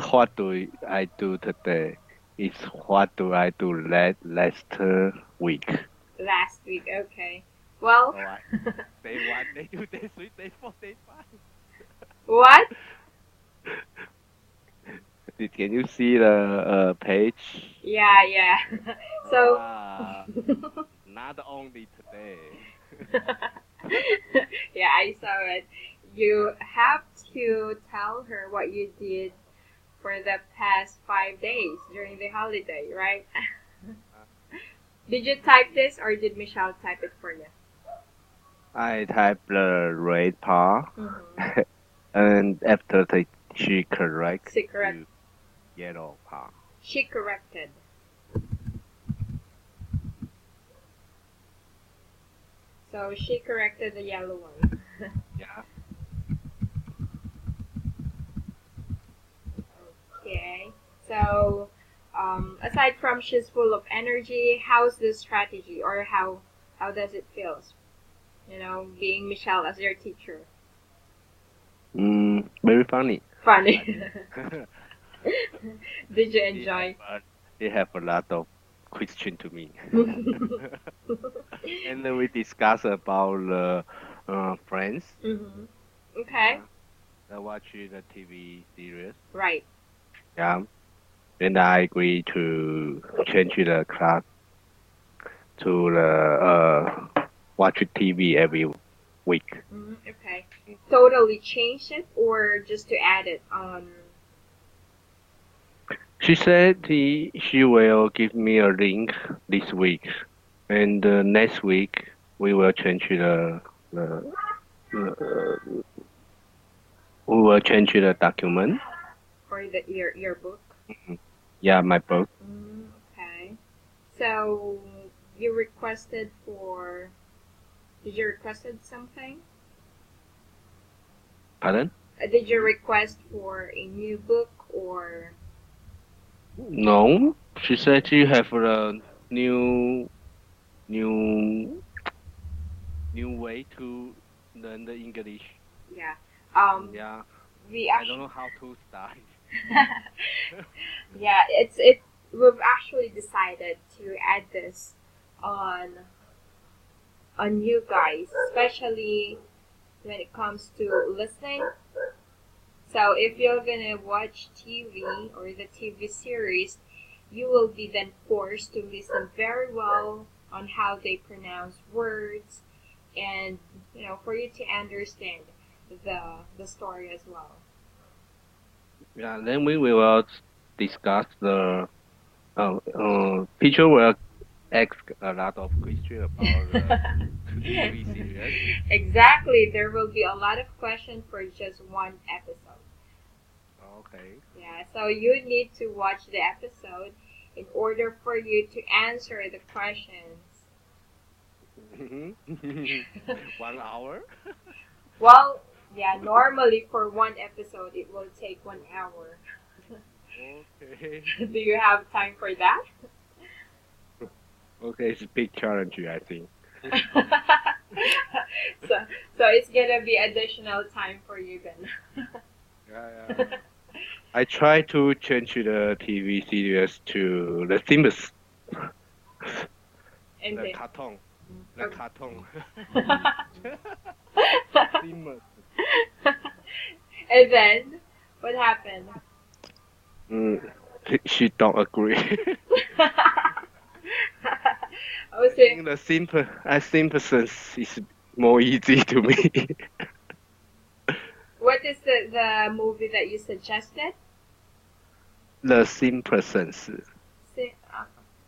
What do I do today? Is what do I do last week? Last week, okay. Well, Oh, day one, day two, day three, day four, day five. what? Can you see the page? Yeah, yeah. So, Wow, not only today. yeah, I saw it. You have to tell her what you did for the past 5 days during the holiday, right? Did you type this or did Michelle type it for you? I type the red part, Mm-hmm. and after she correct She correct. to yellow part. She corrected. So she corrected the yellow one. Yeah. Okay. So, aside from she's full of energy, how's the strategy or how does it feel? You know, being Michelle as your teacher. Very funny. I Funny. think Did you he have enjoy? he have a lot of question to me, and then we discuss about Friends. Mm-hmm. Okay. Yeah, I watch the TV series. Right. Yeah, and I agree to change the class to the watch TV every week. Mm-hmm. Okay. Totally change it or just to add it on. She said she will give me a link this week, and next week we will change the we will change the document. Or the your book. Mhm. Yeah, my book. Mm, okay. So you requested for. Did you requested something? Pardon? Did you request for a new book or? No, she said she have a new new new way to learn the English. Yeah. Yeah, We I don't actually. know how to start. Yeah, it. We've actually decided to add this on you guys, especially when it comes to listening. So if you're gonna watch TV or the TV series, you will be then forced to listen very well on how they pronounce words, and for you to understand the story as well. Yeah, then we will discuss the teacher will ask a lot of questions about the TV series. Exactly, there will be a lot of questions for just one episode. Okay. Yeah, so you need to watch the episode in order for you to answer the questions. 1 hour? Well, yeah, normally for one episode it will take 1 hour. Okay. Do you have time for that? Okay, it's a big challenge, I think. so, so it's gonna be additional time for you then. Yeah, yeah. I try to change the TV series to the Sims, And the then, cartoon, the okay. cartoon. And Sims. then, what happened? She don't agree. I was I saying, think Simpsons is more easy to me. what is the movie that you suggested? The Simpsons. Si- uh,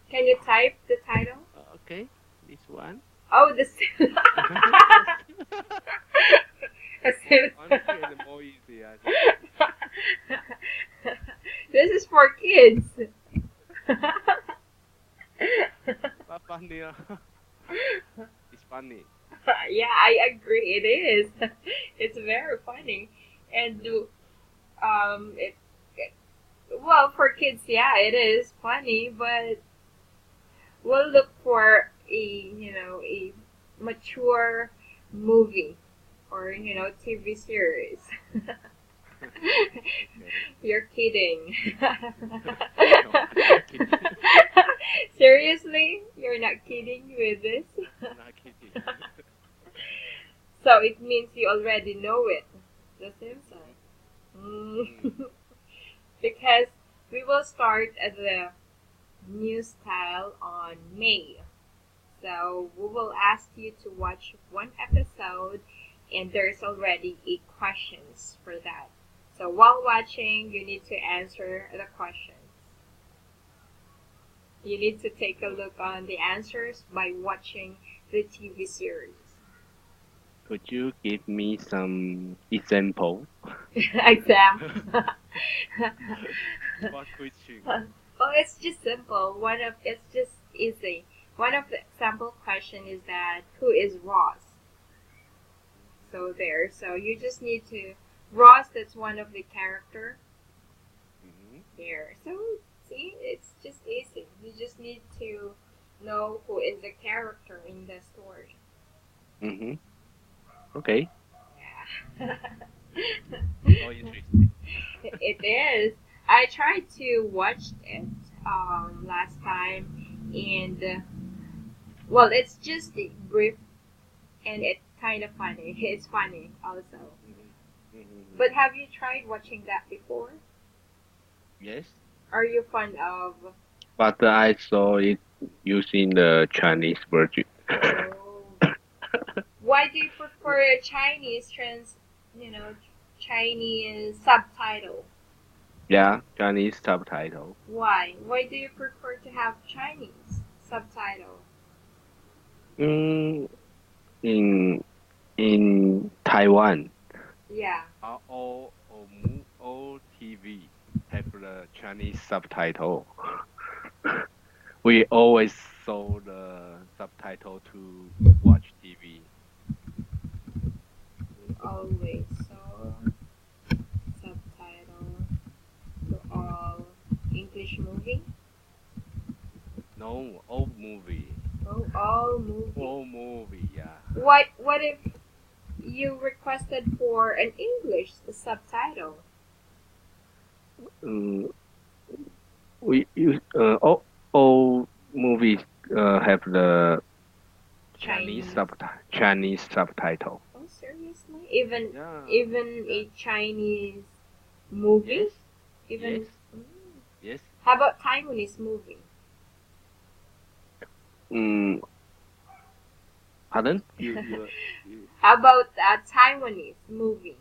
Can you type the title? Okay, this one. Oh, the More funny and more easy, I think. This is for kids. But funny, it's funny. Yeah, I agree. It is. It's very funny, and it well for kids, yeah, it is funny. But we'll look for a mature movie or TV series. Okay. You're kidding. No, I'm not kidding. Seriously? You're not kidding with this? I'm not kidding. So it means you already know it. The Simpsons. Mm. Because we will start the new style on May. So we will ask you to watch one episode and there's already 8 questions for that. So while watching, you need to answer the questions. You need to take a look on the answers by watching the TV series. Could you give me some example? Exam. What question? Well, it's just simple. It's just easy. One of the example question is that who is Ross? So there. So you just need to Ross. That's one of the character Mm-hmm. there. So see, it's just easy. You just need to know who is the character in the story. Mm-hmm. Okay. Yeah. Oh, interesting. It is. I tried to watch it last time, and well, it's just brief and it's kind of funny. It's funny also. Mm-hmm. Mm-hmm. But have you tried watching that before? Yes, Are you fond of? but I saw it using the Chinese version. Oh, why do you prefer a Chinese Chinese subtitle? Yeah, Chinese subtitle. Why? Why do you prefer to have Chinese subtitle? Mm, in Taiwan, Yeah. all TV have the Chinese subtitle. We always saw the subtitle to watch TV. We always saw subtitle to all English movie. No, old movie. Oh, all movie. Old movie, yeah. What if you requested for an English subtitle? Mm, we use all movies have the Chinese. Chinese subtitle. Oh, seriously? Even Yeah. even a Chinese movie? Yes. Even. Yes. Mm. Yes. How about Taiwanese movie? Mm, pardon? You. How about a Taiwanese movie?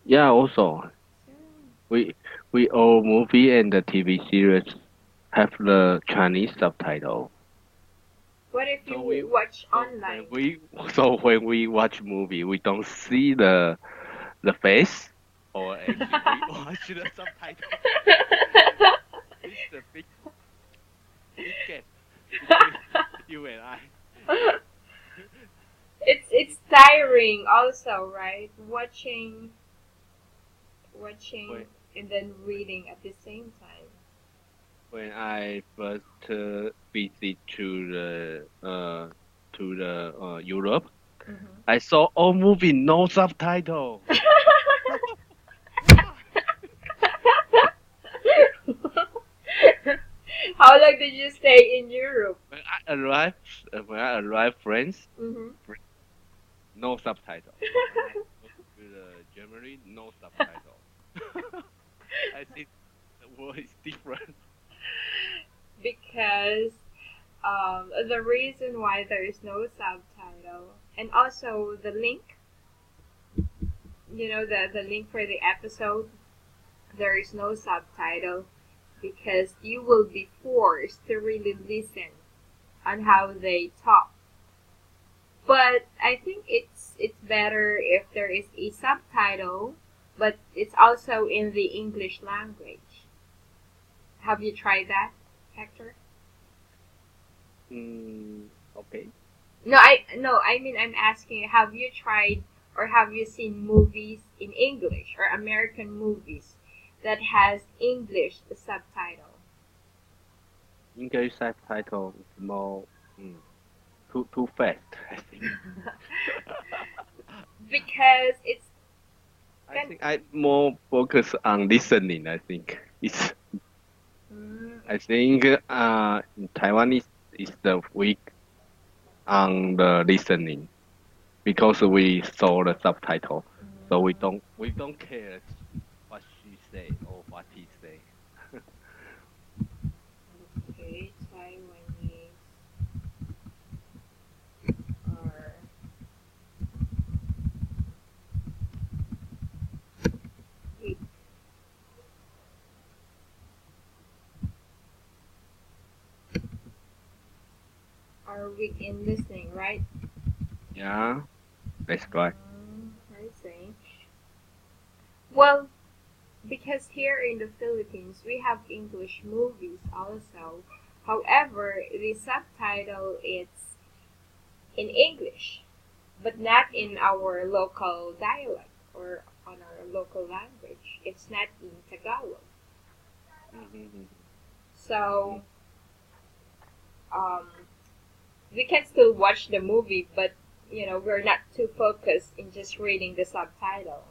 Yeah. Also, Hmm. we all movie and the TV series have the Chinese subtitle. What if So you watch so online? when we watch movie, we don't see the face, or actually we watch the subtitle. It's the big gap between you and I. It's tiring also, right? Watching when and then reading at the same time. when I first visit to the Europe, Mhm. I saw all movie no subtitle. How long did you stay in Europe? When I arrived France, Hmm. no subtitle. When I go to the Germany, no subtitle. I think the world is different. Because the reason why there is no subtitle and also the link, the link for the episode, there is no subtitle because you will be forced to really listen on how they talk. But I think it's better if there is a subtitle, but it's also in the English language. Have you tried that, Hector? Okay. I mean I'm asking you, have you tried or have you seen movies in English or American movies that has English subtitle? English subtitle is more mm, too fast, I think. Because I think I more focus on listening. I think it's. I think in Taiwan is the weak on the listening because we saw the subtitle, so we don't care what she say or what he say. Okay, Taiwanese are weak. Are weak in listening, right? Yeah, that's right. I see. Well, because here in the Philippines we have English movies also. However, the subtitle is in English, but not in our local dialect or on our local language. It's not in Tagalog. Mm-hmm. So um, we can still watch the movie, but we're not too focused in just reading the subtitle.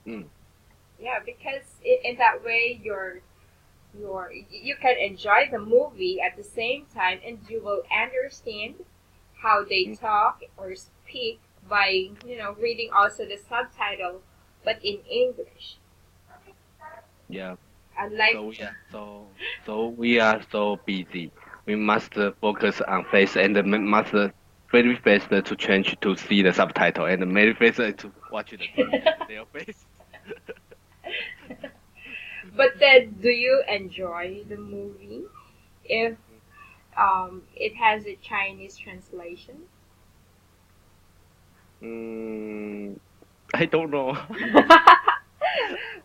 Mm. Yeah, because in that way you can enjoy the movie at the same time, and you will understand how they Mm. talk or speak by reading also the subtitle, but in English. Yeah. Unlike So we are so busy. We must focus on face and must very fast to change to see the subtitle and very fast to watch their face. but then, do you enjoy the movie if it has a Chinese translation? Mm, I don't know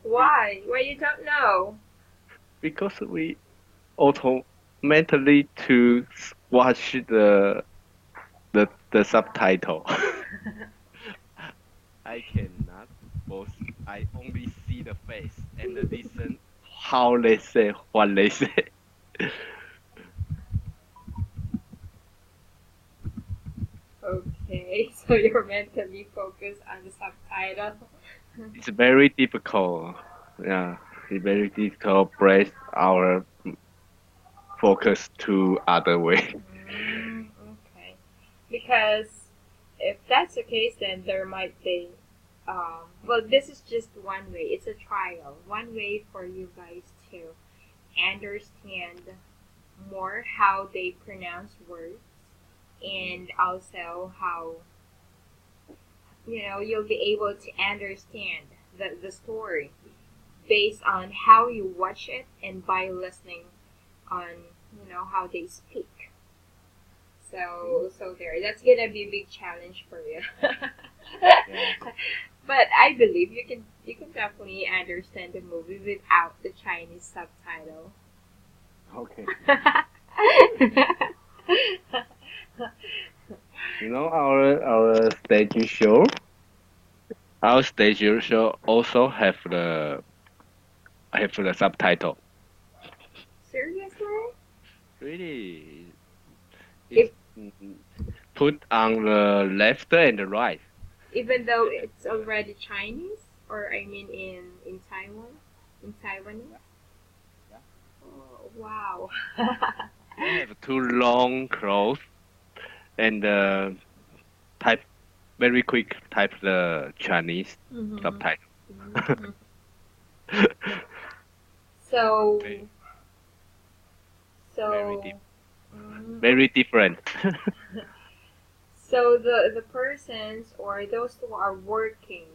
Why you don't know? because we automatically to watch the subtitle. I cannot both. I only see the face and listen how they say what they say. Okay, so you're mentally focused on the subtitle. It's very difficult. Yeah, it's very difficult. Break our focus to other way. Okay. Because if that's the case, then there might be. Well, this is just one way. It's a trial. One way for you guys to understand more how they pronounce words, and also how you'll be able to understand the story based on how you watch it and by listening on how they speak. So there, that's gonna be a big challenge for you. Yeah. But I believe you can definitely understand the movie without the Chinese subtitle. Okay. Our stage show. Our stage show also have the subtitle. Seriously? Really, If it's put on the left and the right. Even though it's already Chinese, or I mean in Taiwan, in Taiwanese. Yeah. Oh, wow. They have two long clothes and type very quick type the Chinese Mhm. subtitle. Mhm. So Very very so deep, okay. very different. So the persons or those who are working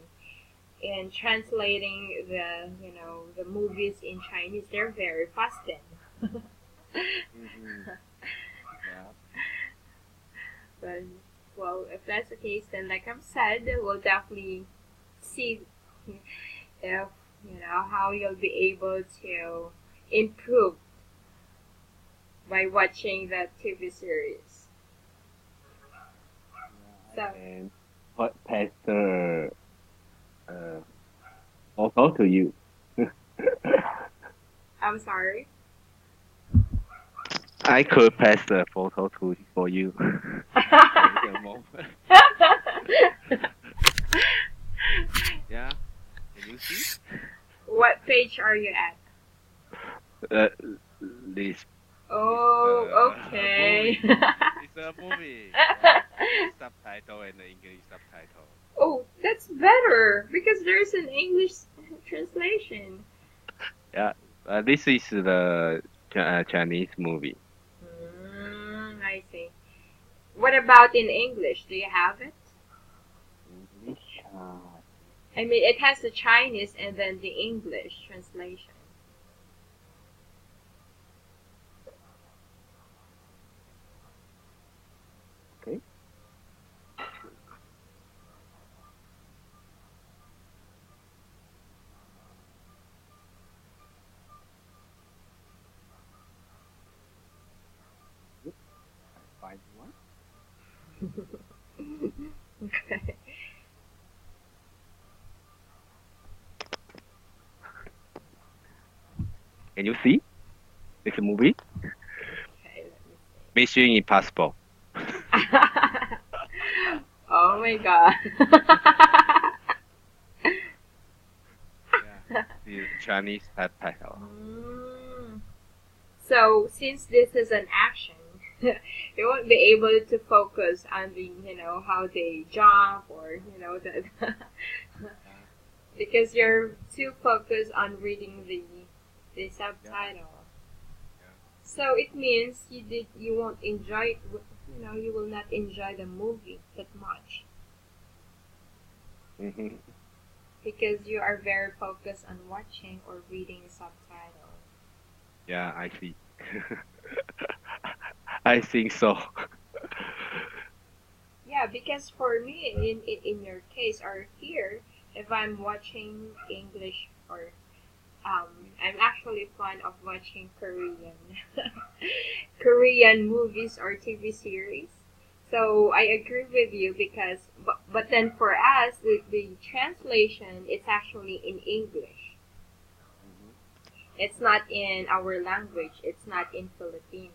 in translating the movies in Chinese, they're very fast then. Hmm. Yeah. But well, if that's the case, then like I've said, we'll definitely see if how you'll be able to improve by watching that TV series. Yeah, So I can pass the uh, photo to you. I'm sorry. I could pass the photo to for you. Wait a moment. Yeah. you see? What page are you at? Uh, this Oh, a okay. movie. It's a movie. Yeah, Chinese subtitle and English subtitle. Oh, that's better because there's an English translation. Yeah, this is the Chinese movie. I see. What about in English? Do you have it? English. I mean, it has the Chinese and then the English translation. Okay. I find one. Okay. Can you see this movie? Okay, let me Mission Impossible. see. Oh my god. Yeah, the Chinese subtitle. So, since this is an action, you won't be able to focus on the, how they jump or, because you're too focused on reading the subtitle. Yeah. So it means you won't enjoy it. You will not enjoy the movie that much Mm-hmm. because you are very focused on watching or reading the subtitle. Yeah, I see. I think so. Yeah, because for me, in your case, or here, if I'm watching English or I'm actually fond of watching Korean movies or TV series. So I agree with you because, but then for us, the translation it's actually in English. Mhm. It's not in our language. It's not in Filipino.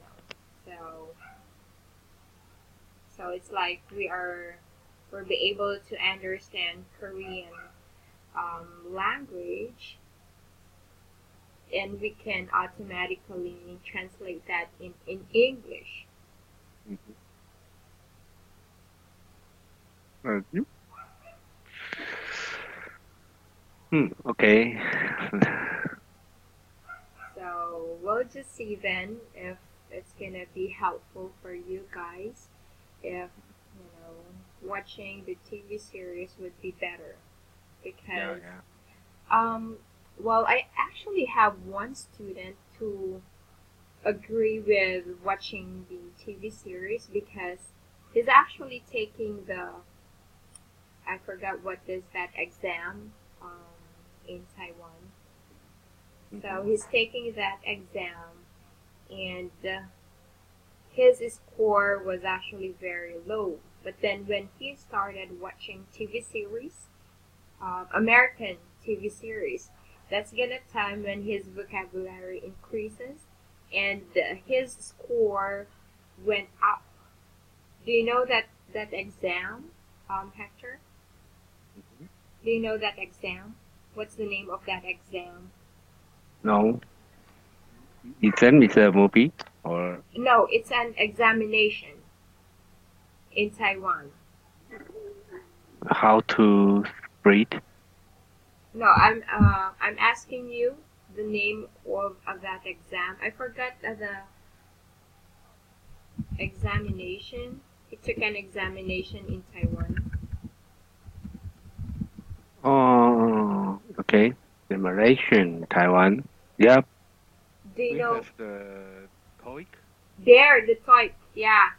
So it's like we're be able to understand Korean language, and we can automatically translate that in English. Mhm. You? Okay. So we'll just see then if it's gonna be helpful for you guys. If watching the TV series would be better Yeah, because yeah. um well I actually have one student who agree with watching the TV series because he's actually taking the I forgot what is that exam in Taiwan. So Mhm. he's taking that exam, and his score was actually very low. But then when he started watching TV series, American TV series, that's gonna time when his vocabulary increases and his score went up. Do you know that exam, Hector? Mhm. Do you know that exam? What's the name of that exam? No, exam is a movie or No, it's an examination in Taiwan. how to breathe. No, I'm asking you the name of that exam. I forgot the examination. He took an examination in Taiwan. Oh, okay. The Malaysian, Taiwan. Yep. Do you We know have the TOEIC. there the type? Yeah.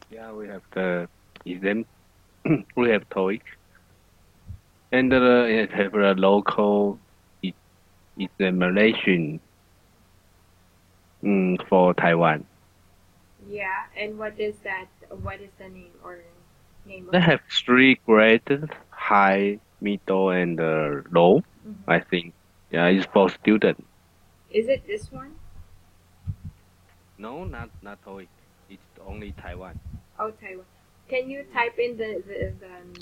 Yeah, we have the exam. We have TOEIC. And it have a local it is the Malaysian for Taiwan. Yeah, and what is that? What is the name or name of They that? have three grades, high, middle, and low. I Hmm. think. Yeah, it's for students. Is it this one? No, not TOEIC. It's only Taiwan. Oh, Taiwan. Can you type in the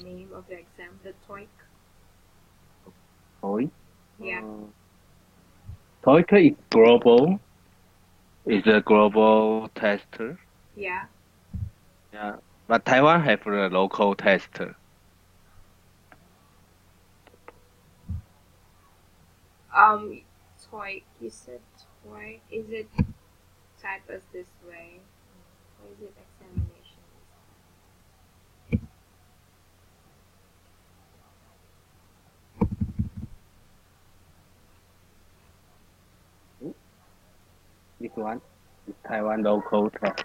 name of the exam, the TOEIC? TOEIC. Yeah. TOEIC is global. It's a global tester. Yeah. Yeah, but Taiwan have a local tester. Toy. You said toy. Is it type as this way? Or is it examination? This one is Taiwan local test.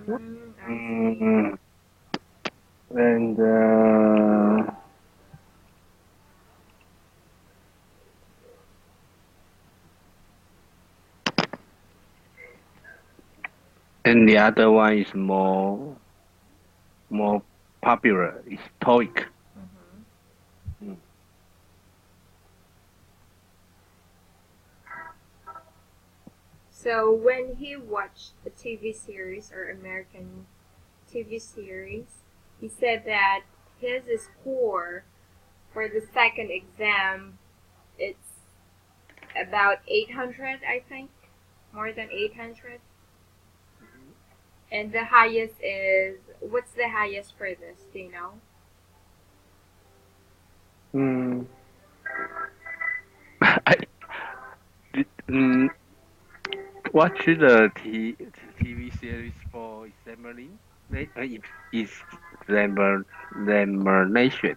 I see. And the other one is more popular. It's TOEIC. Mm-hmm. Mm. So when he watched a TV series or American TV series, he said that his score for the second exam it's about 800, I think, more than 800. And the highest is what's the highest for this? Do you know? Mm. I, mm, watch the TV series for examining. Is examination,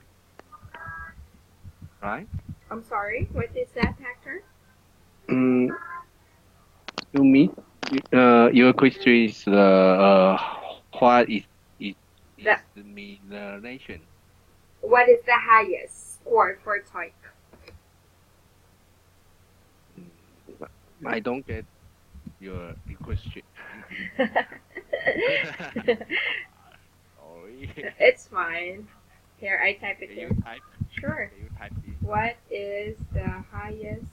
right? I'm sorry. What is that, Hector? Mm, you mean your question is what is The the examination? what is the highest score for TOEIC? Mm, I don't get your question. Sorry. It's fine. Here, I type it Can you in. type? Sure. Can you type it? What is the highest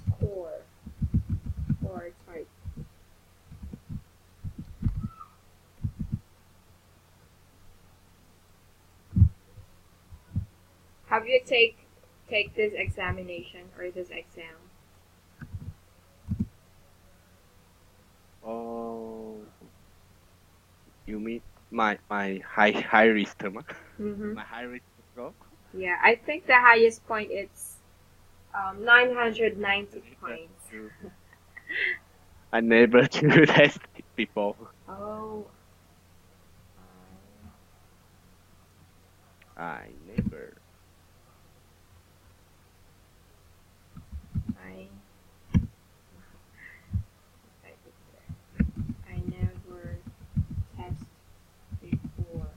score for TOEIC? Have you take this examination or this exam? Oh, you mean my high risk term? Mm-hmm. My high risk score? Yeah, I think the highest point is 990 points. I never to test it before. Oh, I never. I I never test before.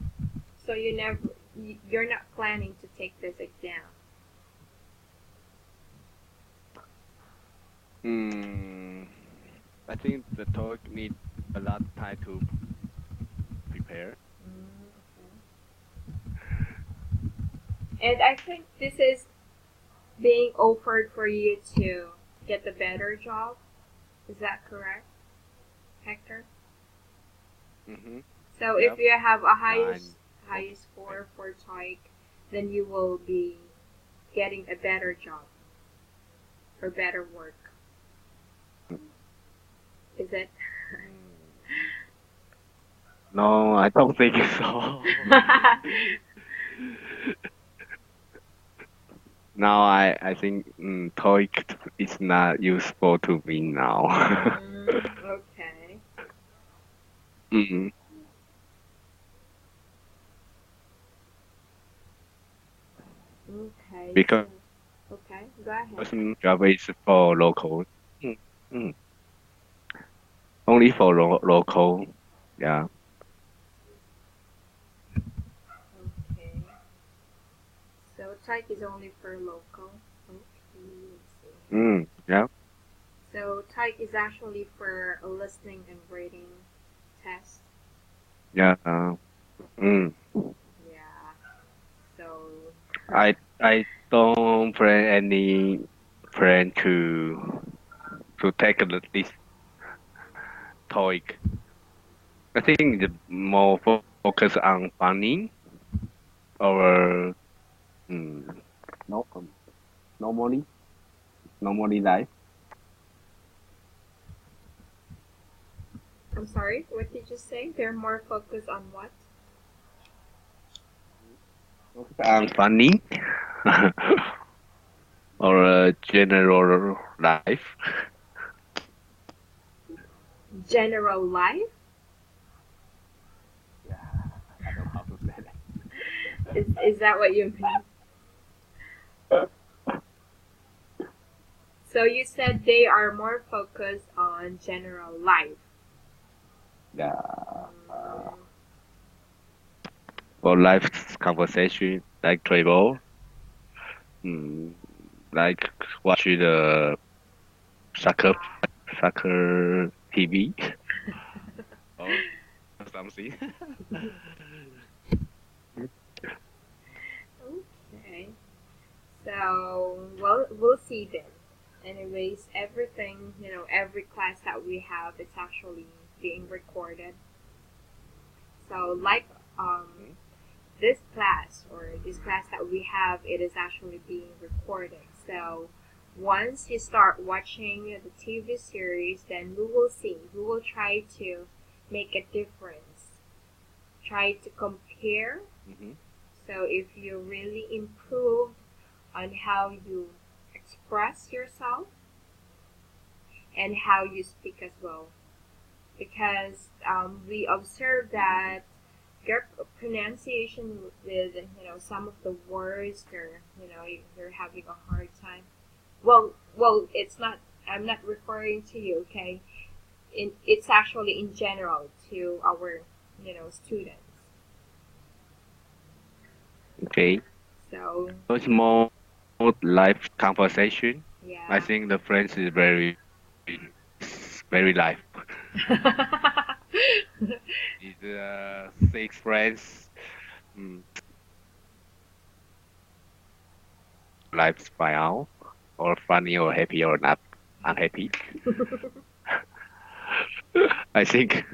So you're not planning to take this exam. Hmm. I think the talk need a lot of time to prepare. And I think this is being offered for you to get a better job. Is that correct, Hector? Mm-hmm. So Yep. if you have a I'm highest score for TOEIC, then you will be getting a better job or better work. Is it? No, I don't think so. Now I think TOEIC is not useful to me now. Okay. mm Okay. Because So okay, go ahead. Java is for local. Mm, mm. Only for local. Yeah. Okay. So type is only for local. Okay, let's see here. Yeah. So type is actually for a listening and reading test. Yeah. Mm. Yeah. So I don't plan any plan to take this TOEIC. I think the more focus on funny or mm, no, normally normally life. I'm sorry, what did you say? They're more focused on what? Focus on funny or general life. General life? Yeah, I don't know how to say Is that what you mean? that. So you said they are more focused on general life. Yeah, Mm, for life conversation like travel, mm, like watch the soccer soccer TV or something. okay. So, well, we'll see then. Anyways, everything, every class that we have is actually being recorded. So, like this class that we have, it is actually being recorded. So, once you start watching the TV series, then we will see. We will try to make a difference. Try to compare. Mm-hmm. So, if you really improved on how you express yourself and how you speak as well, because we observe that your pronunciation with some of the words you're having a hard time. Well, it's not. I'm not referring to you, okay? It's actually in general to our students. Okay, So so it's more live conversation. I yeah. think the French is very live. It's six friends, mm, lives by now, or funny or happy or not unhappy. I think.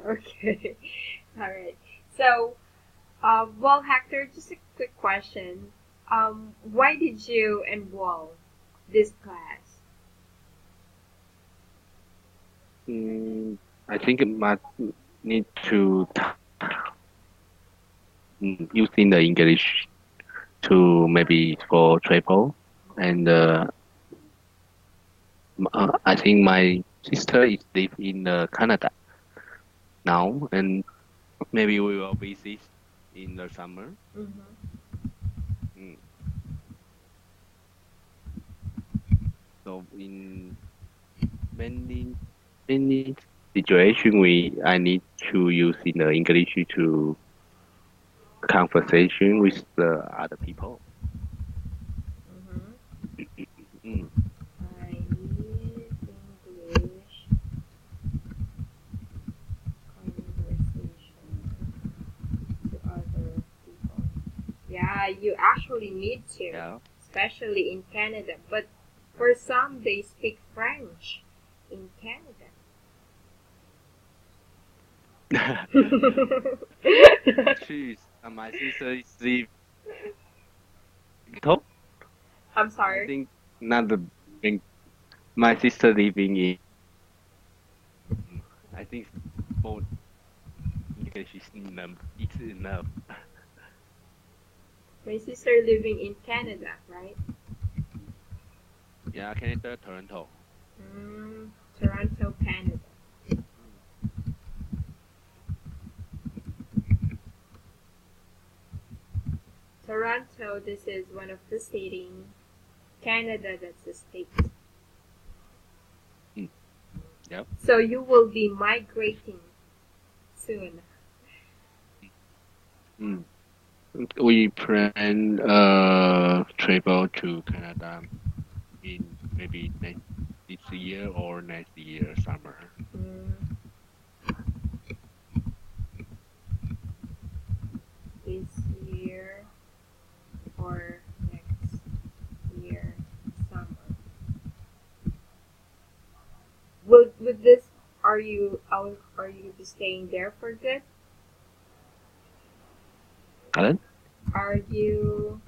Okay. All right. So, well, Hector, just a quick question. Why did you enroll this class? Mm, I think it might need to using the English to maybe for travel, and I think my sister is live in Canada now, and maybe we will visit in the summer. Mm-hmm. Mm. So in many many situation, we I need to use in the English to conversation with the other people. Mm-hmm. Mm. I need English conversation to other people. Yeah, you actually need to, Yeah. especially in Canada. But for some, they speak French in Canada. She's my sister is live Toronto. I'm I sorry. think not the in, my sister living in. I think for English is enough. It's enough. My sister living in Canada, right? Yeah, Canada, Toronto. Mm, Toronto, Canada. Toronto, this is one of the city in Canada that's a state. Mm. Yep. So you will be migrating soon. Mm. We plan travel to Canada in maybe next this year or next year summer. Mm, this year or next year summer. with this, are you staying there for good? Pardon? Are you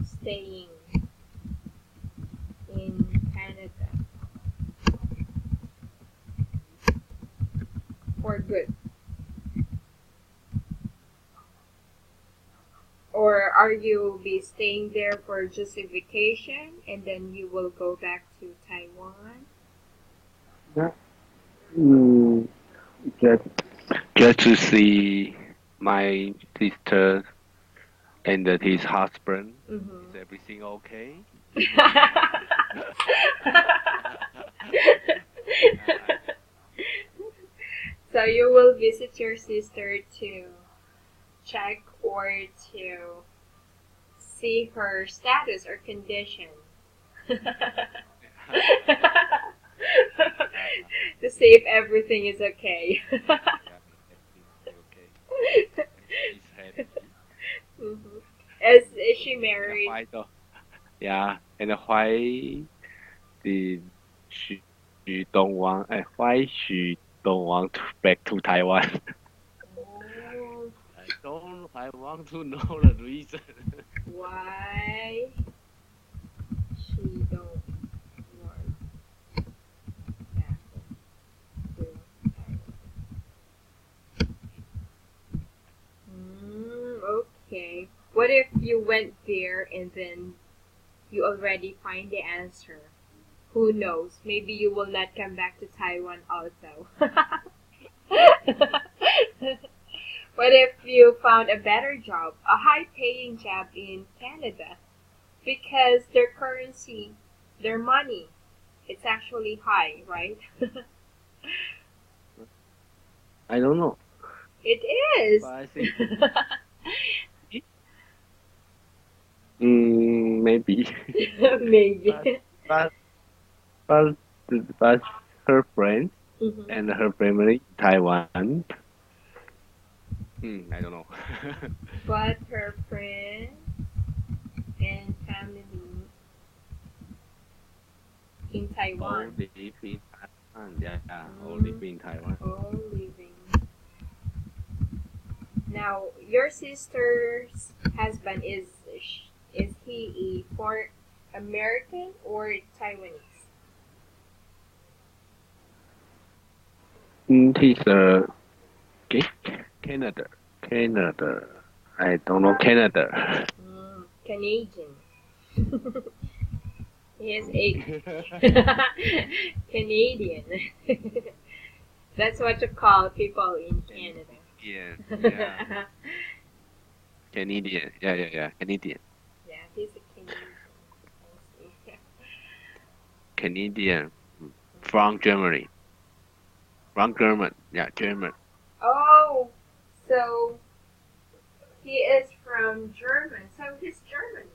staying in Canada for good? Or are you be staying there for just a vacation and then you will go back to Taiwan? Yeah. Mm, just just to see my sister and his husband. Is Mm-hmm. everything okay? I So you will visit your sister to check or to see her status or condition. yeah, To see if everything is okay. yeah, everything okay. And she's happy. Mhm. Is she And married? why though? Yeah, and why did she don't want? Why she don't want to back to Taiwan? Oh, I want to know the reason. why she don't want back to Taiwan? Okay. What if you went there and then you already find the answer? Who knows? Maybe you will not come back to Taiwan also. What if you found a better job, a high paying job in Canada? Because their currency, their money, it's actually high, right? I don't know, It but is. I think maybe. but Maybe. but but but her friends Hmm. and her family in Taiwan. I don't know. But her friends and family in All Taiwan. live in Taiwan. Yeah, all live Mm, in Taiwan. all living. Now, your sister's husband is he a for American or Taiwanese? He's Canada. Canada. I don't know Canada. Canadian. He is a Canadian. That's what you call people in Canadian. Yeah. Canada. Canadian. Yeah. Canadian. Yeah, he's a Canadian. I see. Canadian. From Germany. From German. Yeah, German. Oh, so he is from German. So he's German.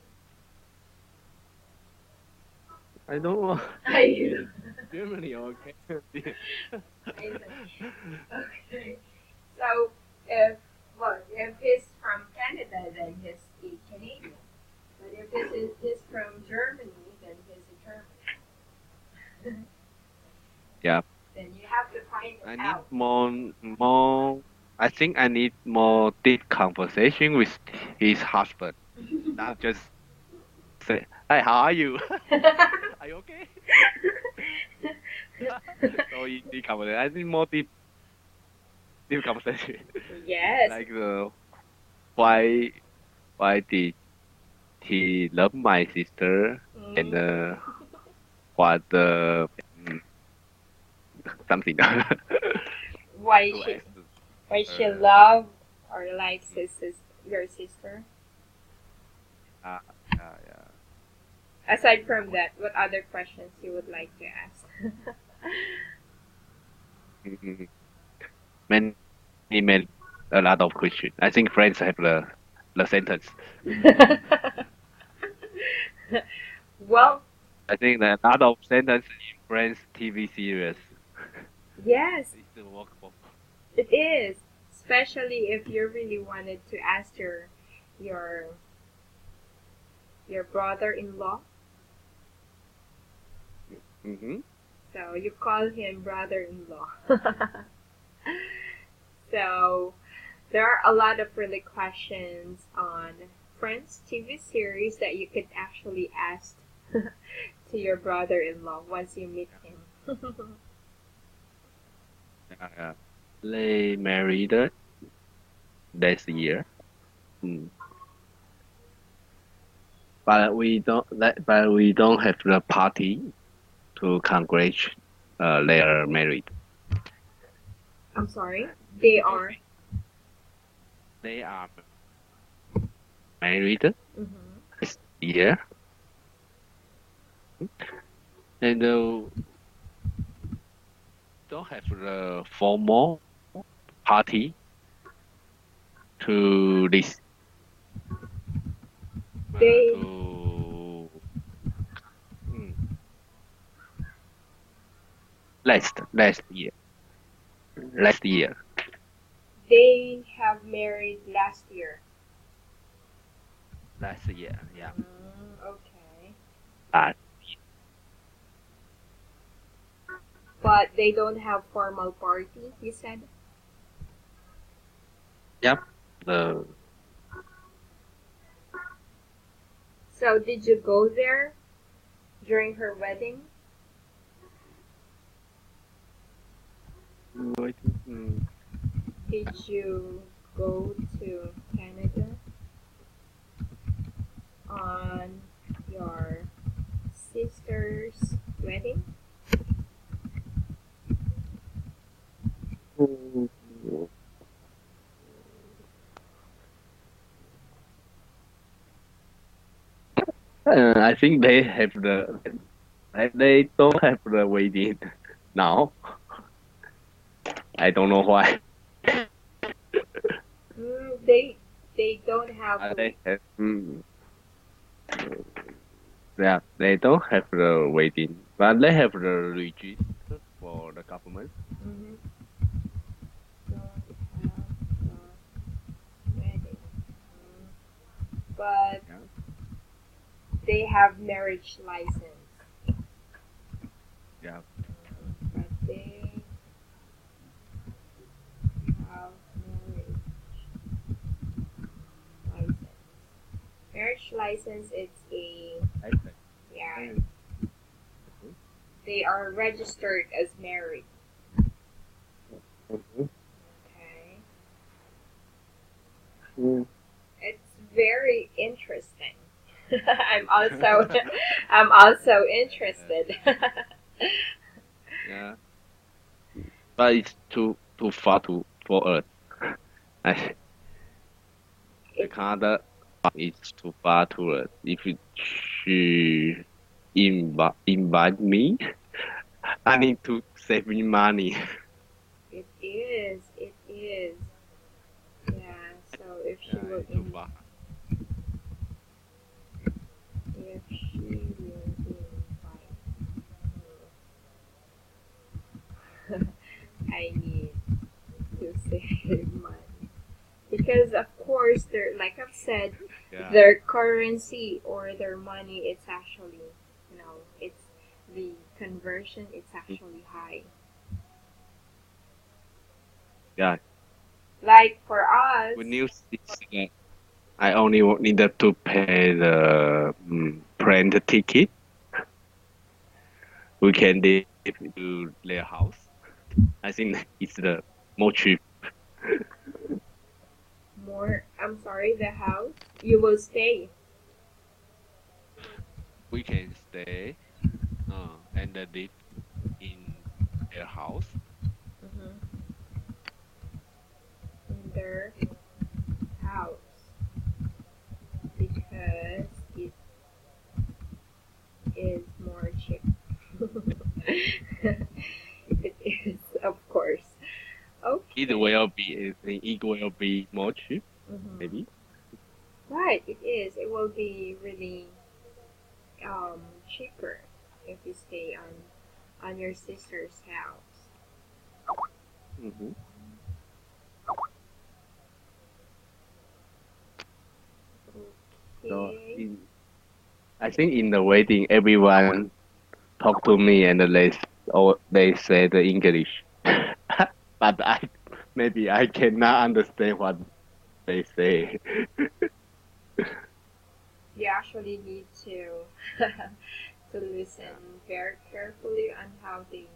I don't know. Are you? Germany or Canadian. I see. Okay. So if if he's from Canada, then he's a Canadian. But if he's from Germany, then he's a German. Yeah. Then you have to find it I need out. more. I think I need more deep conversation with his husband. Not just say, "Hi, how are you? Are you okay?" So easy conversation. I need more deep conversation. Yes. Like why why did he love my sister and Mm. what mm, something Why to she ask why she her. love or likes Mm, your sister? yeah, yeah. Aside from that, what other questions you would like to ask? Mm, many many a lot of questions. I think friends have the sentence. Well, I think that a lot of sentence in Friends TV series yes, is workable. it is. Especially if you really wanted to ask your your brother-in-law Mm-hmm. So you call him brother-in-law. So there are a lot of really questions on Friends TV series that you could actually ask to your brother-in-law once you meet him. They married this year. Mm. But we don't have the party to congratulate their married. I'm sorry. They are. They are married Mm-hmm. this year, and don't have the formal party to this They to mm, last year. Last year. they have married last year. Last year, yeah. Okay. Last, But they don't have formal party, you said? yep. The So did you go there during her wedding? Did you go to Canada on your sister's wedding? I think they have they don't have the wedding now. I don't know why. They don't have. They have yeah, they don't have the wedding, but they have the register for the government. Mhm. Don't have the wedding. But Yeah. they have marriage license. Yeah. But they have marriage license. Marriage license is a yeah. They are registered as married. Mm-hmm. Okay. Mm. It's very interesting. I'm also interested. Yeah, but it's too far for us. I, the It, Canada is too far to us. If she invite me, I need to save me money. it is. It is. Yeah. So if she Yeah, will it's too far. if she will invite, I need to save money because of course they're like I've said, Yeah, their currency or their money it's actually it's the conversion it's actually high. yeah. Like for us, When you see that, I only needed to pay the plane ticket. We can live to their house. I think it's the more cheap. more I'm sorry, the house you will stay. We can stay and live in their house. Mm-hmm. In their house because it is more cheap. It is, of course. It Okay. will be more cheap, Mm-hmm. maybe. Right, it is. It will be really cheaper if you stay on your sister's house. Mm-hmm. So Okay. I think in the wedding, everyone talk to me and they or they say the English, but maybe I cannot understand what they say. You actually need to to Yeah. listen very carefully on how they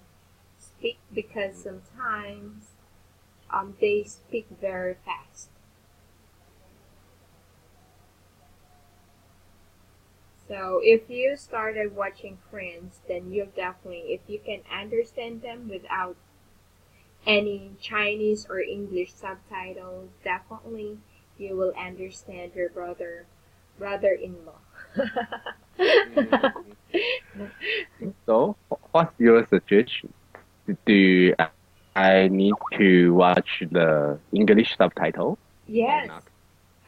speak because Mhm. sometimes they speak very fast. So if you started watching Friends, then you'll definitely, if you can understand them without any Chinese or English subtitles, definitely you will understand your brother-in-law. Mhm. So, what's your suggestion? Do I need to watch the English subtitle or Yes, not?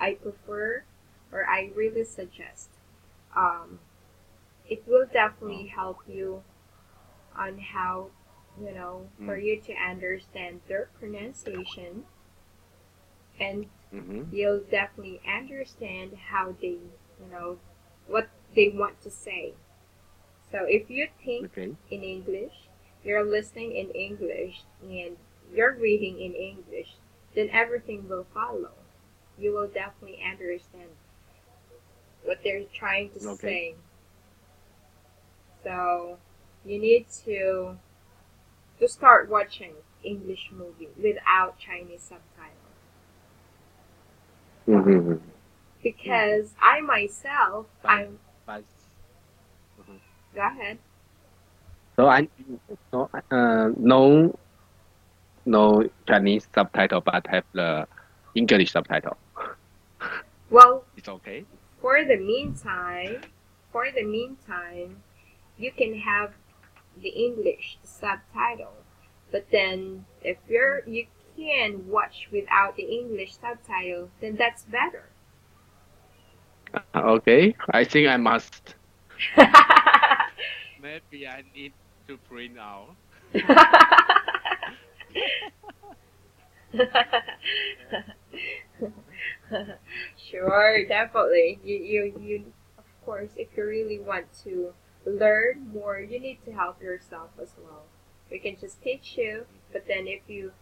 I prefer or I really suggest. Um, it will definitely Oh. help you on how, for Mm. you to understand their pronunciation, and Mm-hmm. you'll definitely understand how they, what they want to say. So if you think Okay. in English, you're listening in English, and you're reading in English, then everything will follow. You will definitely understand what they're trying to Okay. say. So you need to start watching English movie without Chinese subtitles. Mm-hmm. Mm-hmm. Because I myself, But I'm but mhm. go ahead. So I no no Chinese subtitle, but have the English subtitle. Well, It's okay. for the meantime, for the meantime, you can have the English subtitle. But then if Mm. you can watch without the English subtitle, then that's better. Okay. I think I must. Maybe I need to print out. Sure, definitely. You, of course, if you really want to learn more, you need to help yourself as well. We can just teach you, but then if you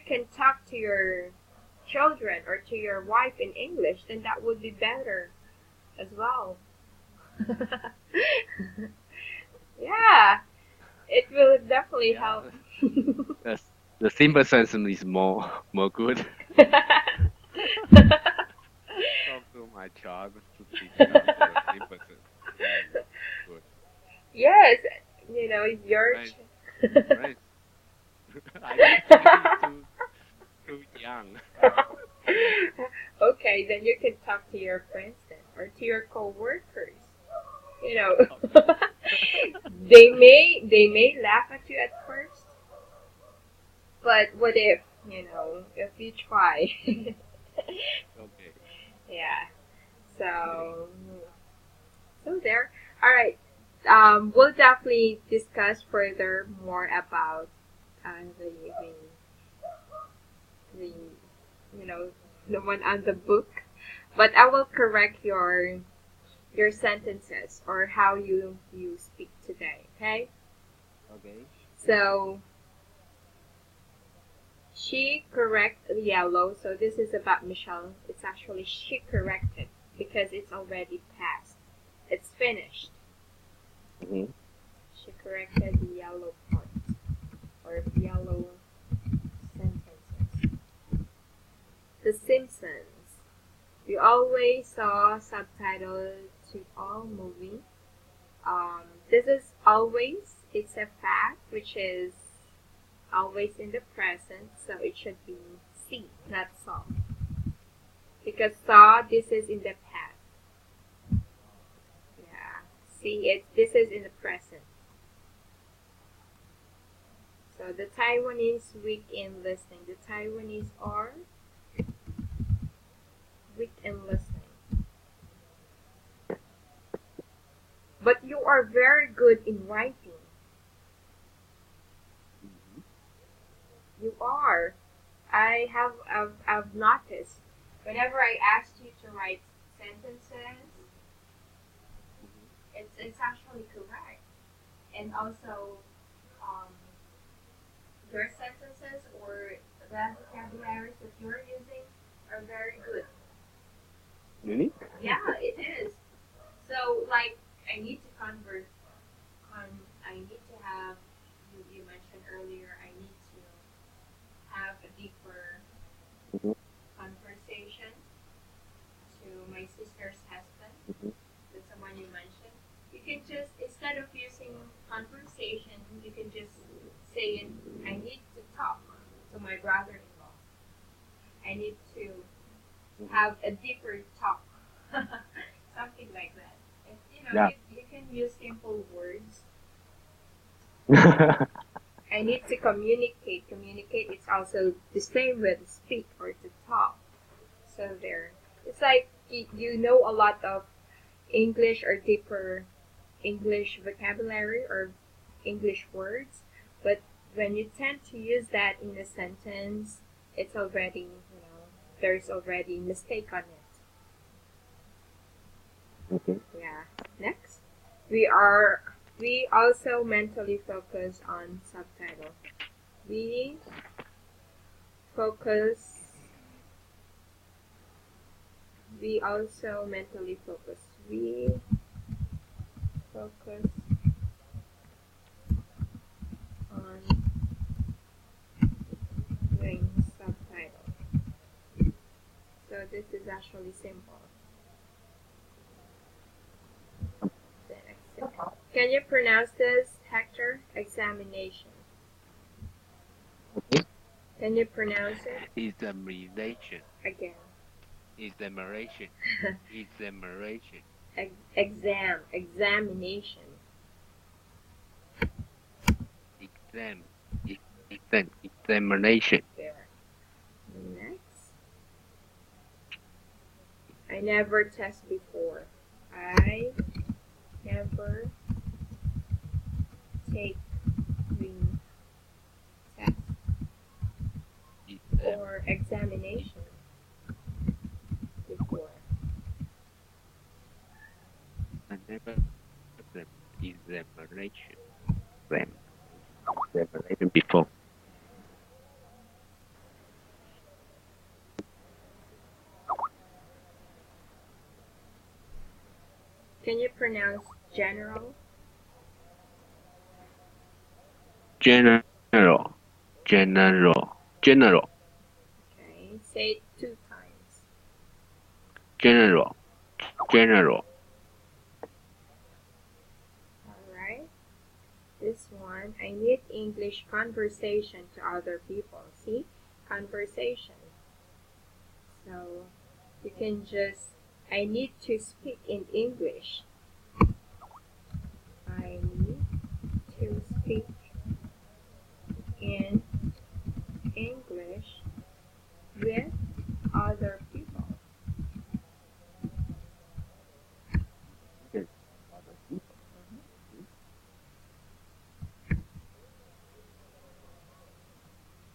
can talk to your children or to your wife in English, then that would be better as well. Yeah, it will definitely Yeah. help. The the simple sentence is more good. Talk to my child to teach them the simple sentence. Mm, good. Yes, your. Right. Right. I think he's too young. Okay, then you can talk to your friends then, or to your coworkers. You know, Okay. they may laugh at you at first, but what if you try? Okay. Yeah. Okay. So there. All right. We'll definitely discuss further more about the you know the one on the book, but I will correct your sentences or how you speak today. Okay. Okay. So she corrected yellow. So this is about Michelle. It's actually she corrected because it's already passed. It's finished. Mm-hmm. She corrected the yellow part or yellow sentences. The Simpsons. We always saw subtitles to all movie. This is always. It's a fact, which is always in the present, so it should be see, not saw. Because saw, this is in the past. Yeah. See, this is in the present. So the Taiwanese weak in listening. The Taiwanese are weak in listening. But you are very good in writing. Mm-hmm. You are. I've noticed. Whenever I asked you to write sentences, Mm-hmm. it's actually correct. and also um, your sentences or the vocabularies that you're using are very good. Really? Yeah, it is. So like I need to convert I need to have you mentioned earlier I need to have a deeper Mm-hmm. conversation to my sister's husband. Mm-hmm. That's the one you mentioned. You can just instead of using conversation, you can just say it. I need to talk to my brother-in-law. I need to have a deeper talk, something like that. And, Yeah. you can use simple words. Mm-hmm. I need to communicate. Communicate is also the same with speak or to talk. So there, it's like you know a lot of English or deeper English vocabulary or English words, but when you tend to use that in a sentence, it's already, there's already mistake on it. Yeah. Next, we also mentally focus on subtitle. We focus. We also mentally focus. We focus on doing subtitle. So this is actually simple. The Can you pronounce this, Hector? Examination. Okay. Can you pronounce it Examination. again? Examination. Examination. Examination. Exam. Examination. There. Next. I never test before. I never take the test Exam. or examination before. I never exam. Examination. Examination before. Can you pronounce general? General. General. General. Okay. Say it 2 times. General. General. Alright. This one, I need English conversation to other people. See? Conversation. So you can just, I need to speak in English. I need to speak in English with other people. Yes. Other people.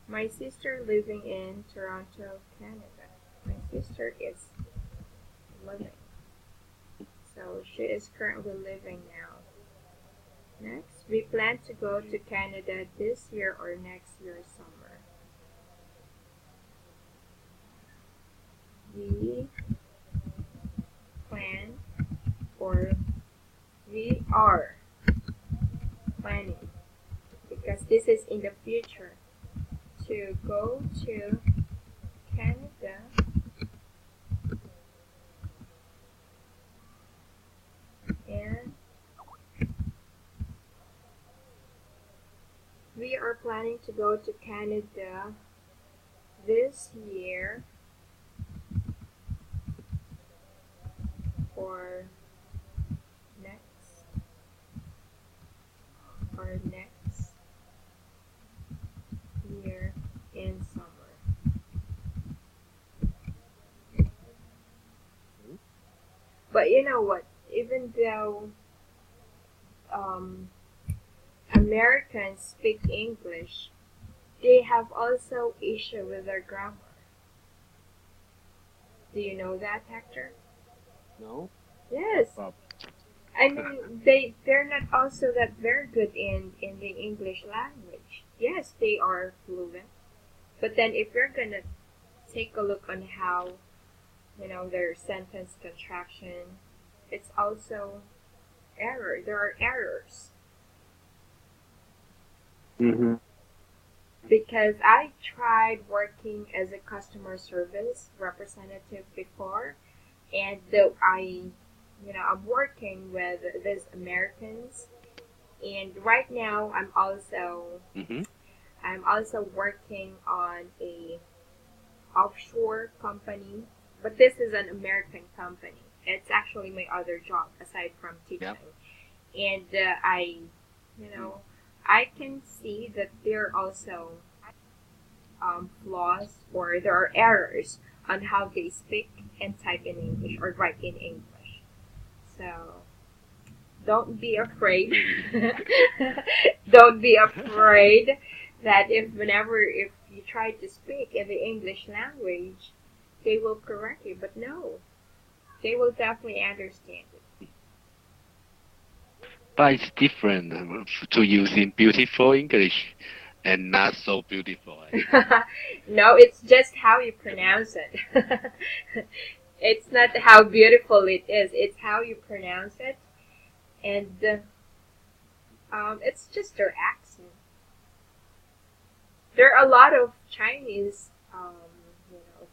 My sister living in Toronto, Canada. My sister is living. So she is currently living now. Next, we plan to go to Canada this year or next year summer. We plan or we are planning because this is in the future to go to Canada and we are planning to go to Canada this year or next year in summer. But you know what? Even though Americans speak English, they have also issue with their grammar. Do you know that, Hector? No. Yes. Problem. I mean, they're not also that very good in the English language. Yes, they are fluent, but then if you're gonna take a look on how their sentence contraction, it's also error. There are errors Mm-hmm. because I tried working as a customer service representative before, and though I'm working with these Americans, and right now Mm-hmm. I'm also working on a offshore company, but this is an American company. It's actually my other job aside from Yeah. teaching, and you know, I can see that there are also flaws or there are errors on how they speak and type in English or write in English. So don't be afraid. Don't be afraid that if you try to speak in the English language, they will correct you. But no, they will definitely understand But it's different to using beautiful English and not so beautiful. it. No, it's just how you pronounce it. It's not how beautiful it is, it's how you pronounce it. And it's just their accent. There are a lot of Chinese,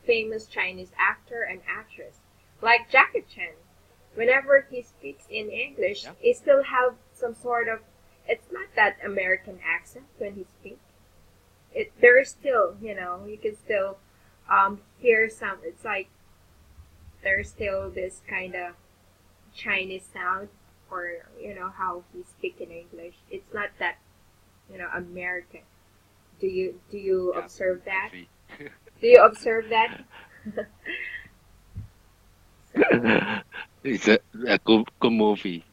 famous Chinese actor and actress, like Jackie Chan. Whenever he speaks in English, Yeah. he still have some sort of. It's not that American accent when he speaks. There is still, you can still hear some. It's like there's still this kind of Chinese sound, or how he speak in English. It's not that American. Do you Yeah. observe I that? see. Do you observe that? So It's a good movie.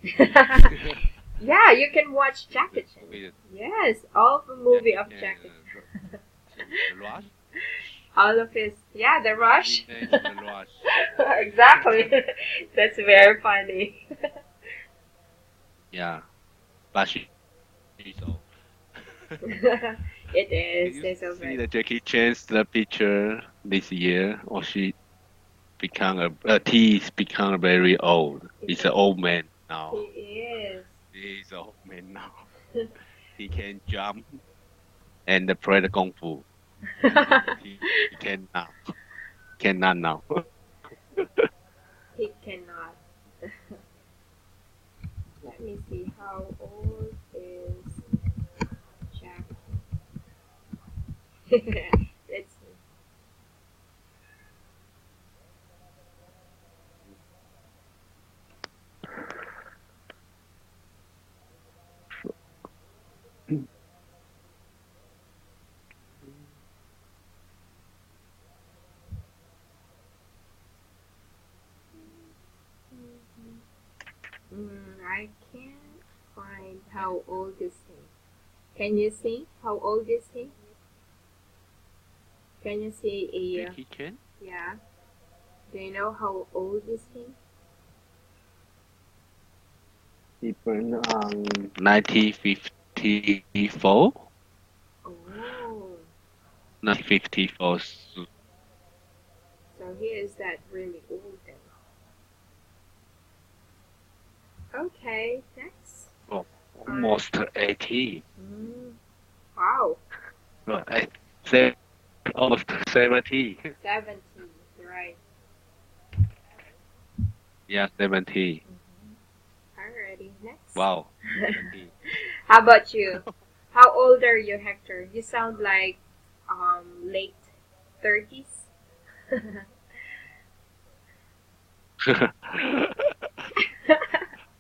yeah, you can watch The Jackie Chan. movie, Yes, all of the movie Jackie of Chan, Jackie Chan. The Rush. All of his, yeah, the rush. Movie name is The Rush. Exactly. That's very funny. Yeah, but she's old. It Did is. you It's see over. the Jackie Chan's the picture this year? Or she become he's become very old. He's an old man He now. is. He's an old man now. He can jump and play the kung fu, but he cannot now. He cannot. Let me see. How old is Jack? Let's see. I can't find how old is he. Can you see how old is he? Can you see a Jackie Chan? yeah? Do you know how old is he? He born on 1954. Oh, 1954. so he is that really old then. Okay, next. Oh, Uh, almost 80. mm, wow, Well, I say almost 70. 70, right. Yeah, 70. Alrighty, next. Wow, 70. How about you? How old are you, Hector? You sound like late 30s.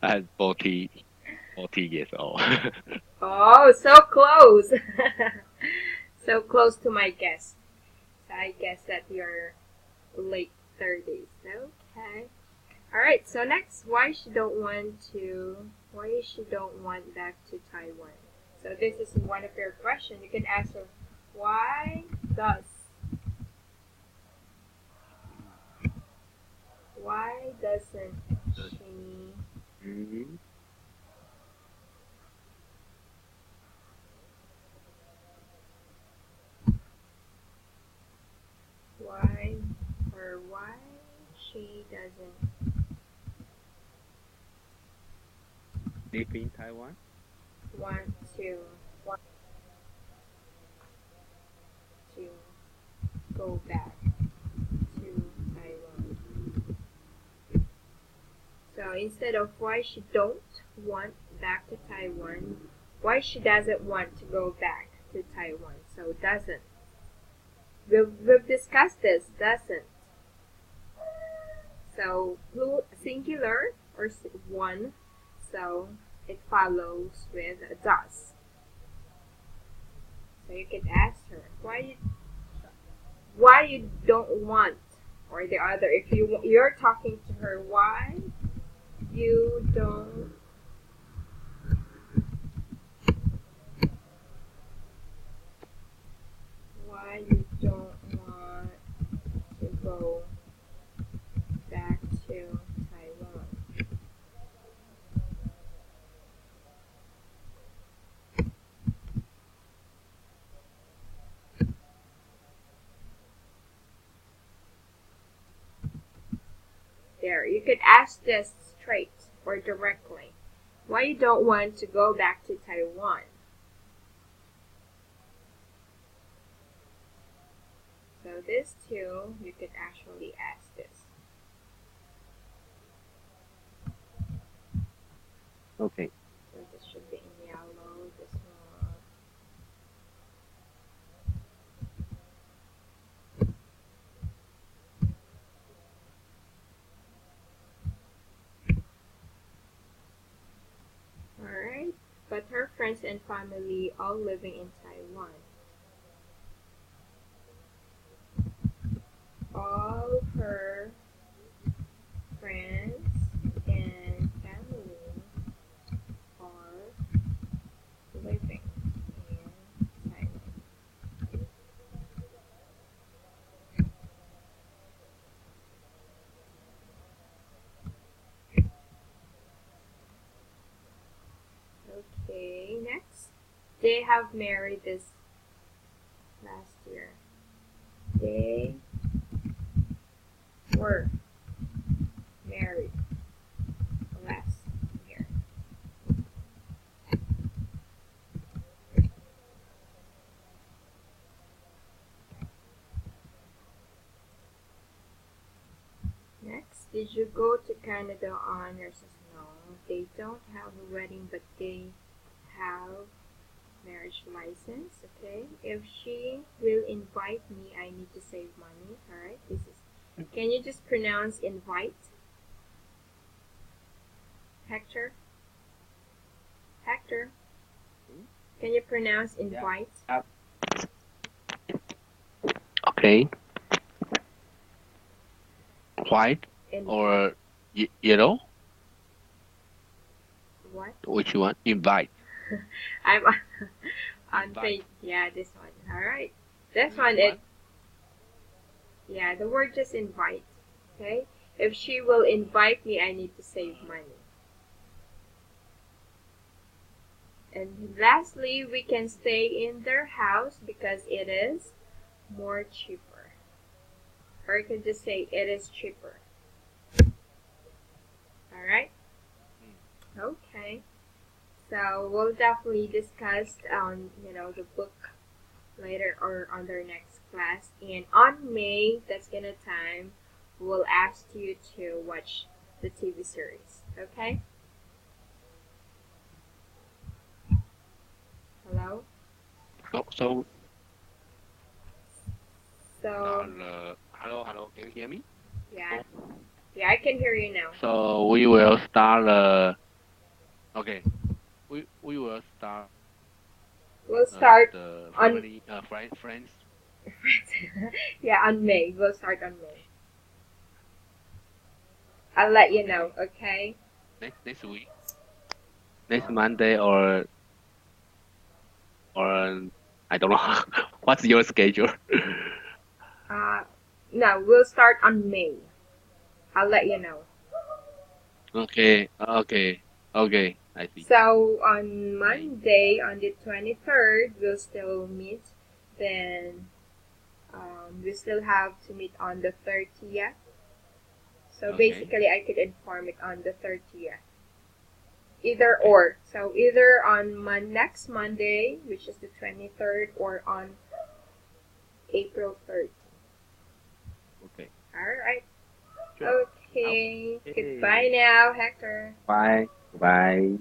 I'm 40 years old. Oh, so close. So close to my guess. So I guess that you're late 30s. Okay. All right. So next, why she don't want back to Taiwan? So this is one of your questions. You can answer why does why doesn't she Mm-hmm. Why or why she doesn't Live in Taiwan? want to go back to Taiwan. So instead of why she don't want back to Taiwan, why she doesn't want to go back to Taiwan. So doesn't. We've discussed this, doesn't. So singular or one, so it follows with does. So you could ask her why you don't want, or the other, if you're talking to her, why you don't want to go back to Taiwan. There, you could ask this straight or directly. Why you don't want to go back to Taiwan? So this too, you could actually ask this. Okay. So this should be in yellow, this one. Alright, but her friends and family all living in Taiwan. All her friends and family are living in Taiwan. Okay, next. They have married this last year. They were married last year. Next, did you go to Canada on your sister? No, they don't have a wedding, but they have marriage license. Okay, if she will invite me, I need to save money. All right, this is. Can you just pronounce invite? Hector? Hector? Can you pronounce invite? Yeah. Okay. White or yellow? What? Which one? Invite. I'm on page. Yeah, this one. All right. This one is. Yeah, the word just invite. Okay. If she will invite me, I need to save money. And lastly, we can stay in their house because it is more cheaper. Or you can just say it is cheaper. Alright? Okay. So we'll definitely discuss the book later or on their next class. And on May, that's gonna time, we'll ask you to watch the TV series. Okay? Hello? So hello, can you hear me? Yeah. Yeah, I can hear you now. So we will start okay. We will start We'll start the on family friends. yeah, on May. We'll start on May. I'll let you know, okay? Next week. Next Monday or I don't know. What's your schedule? No, we'll start on May. I'll let you know. Okay. Okay. Okay. I see. So on Okay. Monday, on the 23rd, we'll still meet. Then we still have to meet on the 30th. So Okay. basically, I could inform it on the 30th. Either Okay. or. So either on next Monday, which is the 23rd, or on April 3rd. Okay. Alright. Sure. Okay. Goodbye Okay. now, Hector. Bye. Bye.